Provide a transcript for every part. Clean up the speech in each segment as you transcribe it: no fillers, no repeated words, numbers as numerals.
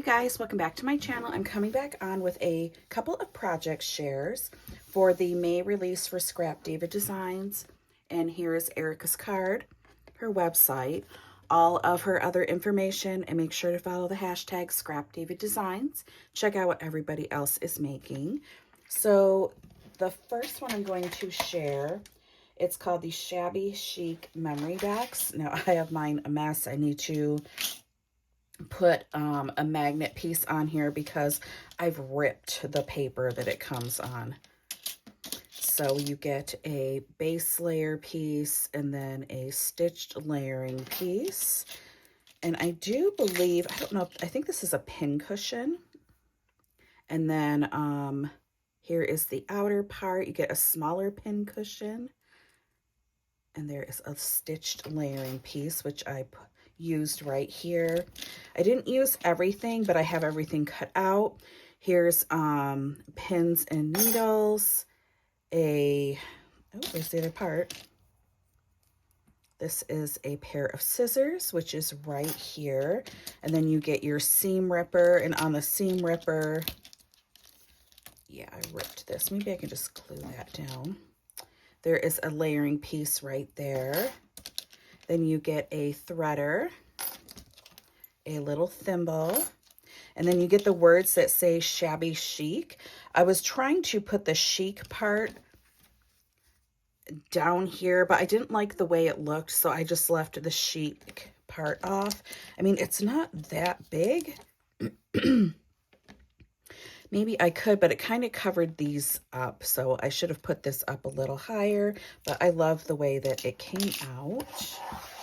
guys, welcome back to my channel. I'm coming back on with a couple of project shares for the May release for Scrap Diva Designs. And here is Erica's card, her website, all of her other information, and make sure to follow the hashtag Scrap Diva Designs. Check out what everybody else is making. So the first one I'm going to share, it's called the Shabby Chic Memorydex. Now I have mine a mess. I need to put a magnet piece on here because I've ripped the paper that it comes on. So you get a base layer piece and then a stitched layering piece. And I do believe, I don't know, I think this is a pin cushion. And then here is the outer part. You get a smaller pin cushion. And there is a stitched layering piece, which I used right here. I didn't use everything, but I have everything cut out. Here's pins and needles. There's the other part. This is a pair of scissors, which is right here. And then you get your seam ripper, and on the seam ripper, yeah, I ripped this. Maybe I can just glue that down. There is a layering piece right there. Then you get a threader, a little thimble, and then you get the words that say Shabby Chic. I was trying to put the chic part down here, but I didn't like the way it looked, so I just left the chic part off. I mean, it's not that big. Maybe I could, but it kind of covered these up, so I should have put this up a little higher, but I love the way that it came out.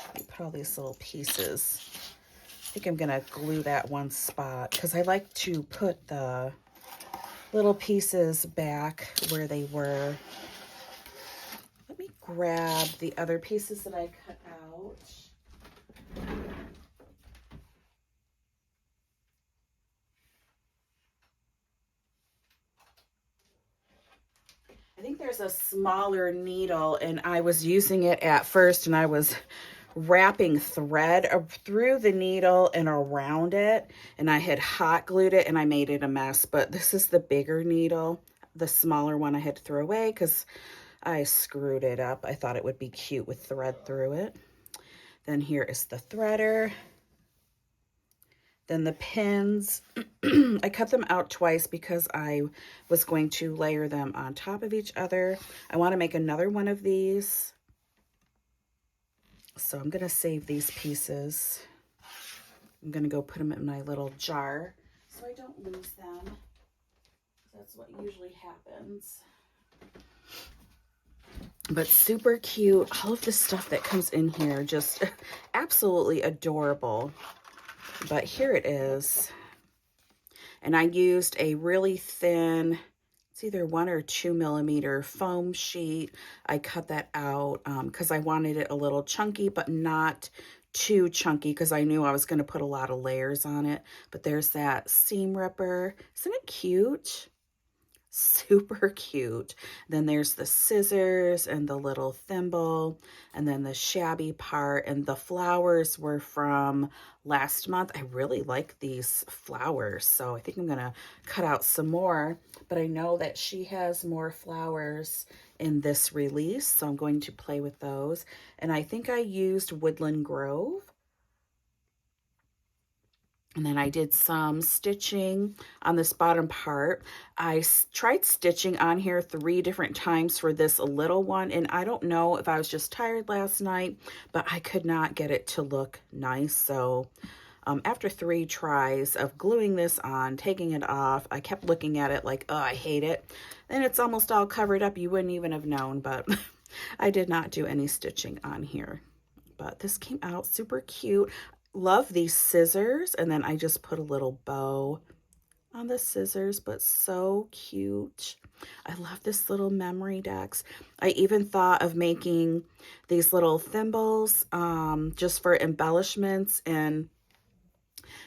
Let me put all these little pieces. I think I'm going to glue that one spot because I like to put the little pieces back where they were. Let me grab the other pieces that I cut out. I think there's a smaller needle, and I was using it at first, and I was wrapping thread through the needle and around it, and I had hot glued it, and I made it a mess. But this is the bigger needle. The smaller one I had to throw away because I screwed it up. I thought it would be cute with thread through it. Then here is the threader. Then the pins, I cut them out twice because I was going to layer them on top of each other. I want to make another one of these. So I'm going to save these pieces. I'm going to go put them in my little jar so I don't lose them. That's what usually happens. But super cute. All of the stuff that comes in here, just absolutely adorable. But here it is. And I used a really thin, it's either 1 or 2 millimeter foam sheet. I cut that out because I wanted it a little chunky, but not too chunky because I knew I was going to put a lot of layers on it. But there's that seam ripper. Isn't it cute? Super cute. Then there's the scissors and the little thimble, and then the shabby part, and the flowers were from last month. I really like these flowers, so I think I'm gonna cut out some more, but I know that she has more flowers in this release, so I'm going to play with those. And I think I used Woodland Grove. And then I did some stitching on this bottom part. I tried stitching on here 3 different times for this little one, and I don't know if I was just tired last night, but I could not get it to look nice. So after 3 tries of gluing this on, taking it off, I kept looking at it like, oh, I hate it. And it's almost all covered up. You wouldn't even have known, but I did not do any stitching on here. But this came out super cute. Love these scissors, and then I just put a little bow on the scissors, but so cute. I love this little Memorydex. I even thought of making these little thimbles just for embellishments and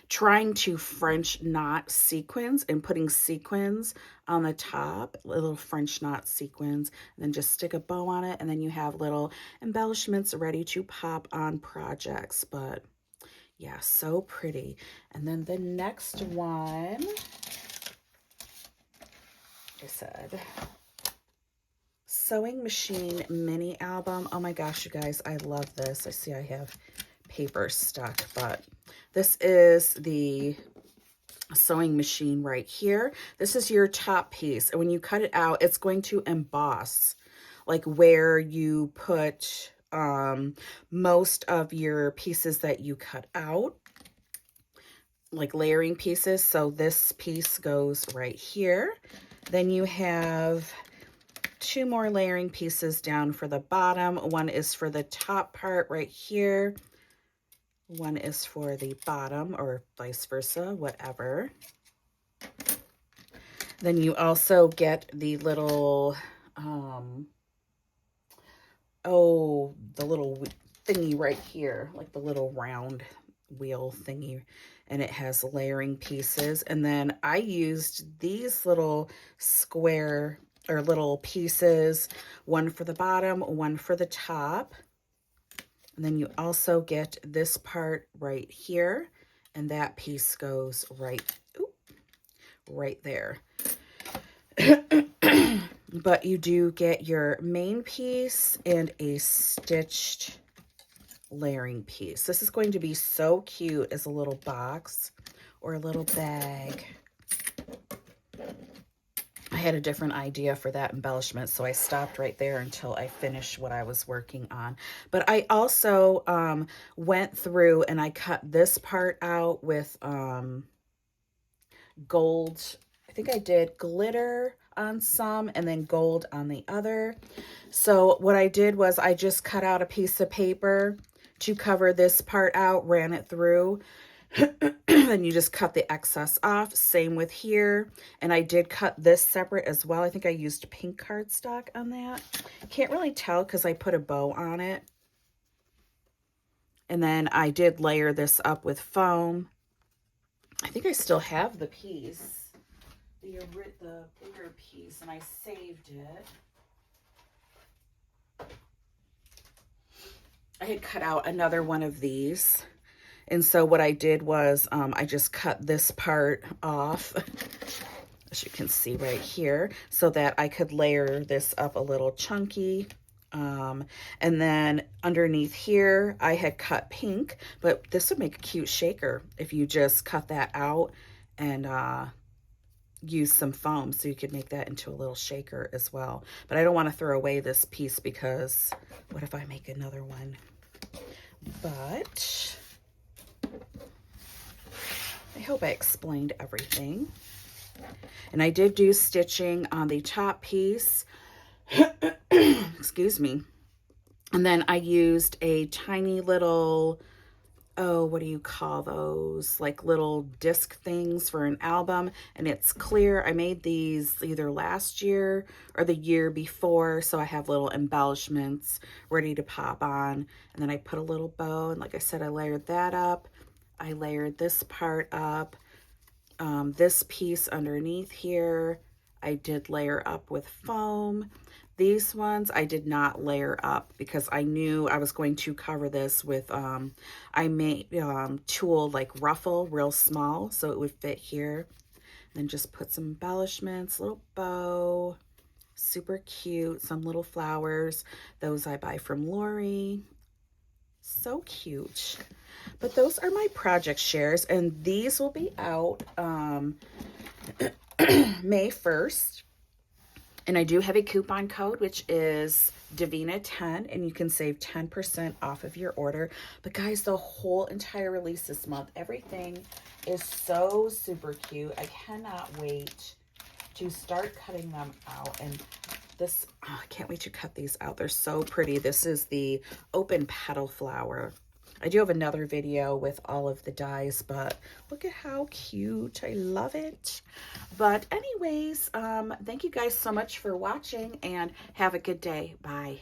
trying to French knot sequins and putting sequins on the top, little French knot sequins, and then just stick a bow on it, and then you have little embellishments ready to pop on projects. But Yeah, so pretty. And then the next one, I said, Sewing Machine Mini Album. Oh my gosh, you guys, I love this. I see I have paper stuck, but this is the sewing machine right here. This is your top piece. And when you cut it out, it's going to emboss, like where you put most of your pieces that you cut out, like layering pieces. So this piece goes right here. Then you have 2 more layering pieces down for the bottom. One is for the top part right here. One is for the bottom, or vice versa, whatever. Then you also get the little, the little thingy right here, like the little round wheel thingy, and it has layering pieces. And then I used these little square or little pieces, one for the bottom, one for the top. And then you also get this part right here, and that piece goes right there. But you do get your main piece and a stitched layering piece. This is going to be so cute as a little box or a little bag. I had a different idea for that embellishment, so I stopped right there until I finished what I was working on. But I also went through and I cut this part out with gold. I think I did glitter on some and then gold on the other. So what I did was I just cut out a piece of paper to cover this part out, ran it through. Then you just cut the excess off. Same with here. And I did cut this separate as well. I think I used pink cardstock on that. Can't really tell because I put a bow on it. And then I did layer this up with foam. I think I still have the piece, the bigger piece, and I saved it. I had cut out another one of these. And so what I did was I just cut this part off, as you can see right here, so that I could layer this up a little chunky. And then underneath here, I had cut pink, but this would make a cute shaker if you just cut that out and use some foam, so you could make that into a little shaker as well. But I don't want to throw away this piece because what if I make another one? But I hope I explained everything. And I did do stitching on the top piece. Excuse me. And then I used a tiny little, what do you call those? Like little disc things for an album. And it's clear. I made these either last year or the year before. So I have little embellishments ready to pop on. And then I put a little bow. And like I said, I layered that up. I layered this part up. This piece underneath here, I did layer up with foam. These ones I did not layer up because I knew I was going to cover this with, I made tulle like ruffle real small so it would fit here. And then just put some embellishments, little bow, super cute, some little flowers. Those I buy from Lori. So cute. But those are my project shares, and these will be out May 1st. And I do have a coupon code, which is Davina10, and you can save 10% off of your order. But guys, the whole entire release this month, everything is so super cute. I cannot wait to start cutting them out. And this, I can't wait to cut these out. They're so pretty. This is the open petal flower. I do have another video with all of the dies, but look at how cute. I love it. But anyways, thank you guys so much for watching, and have a good day. Bye.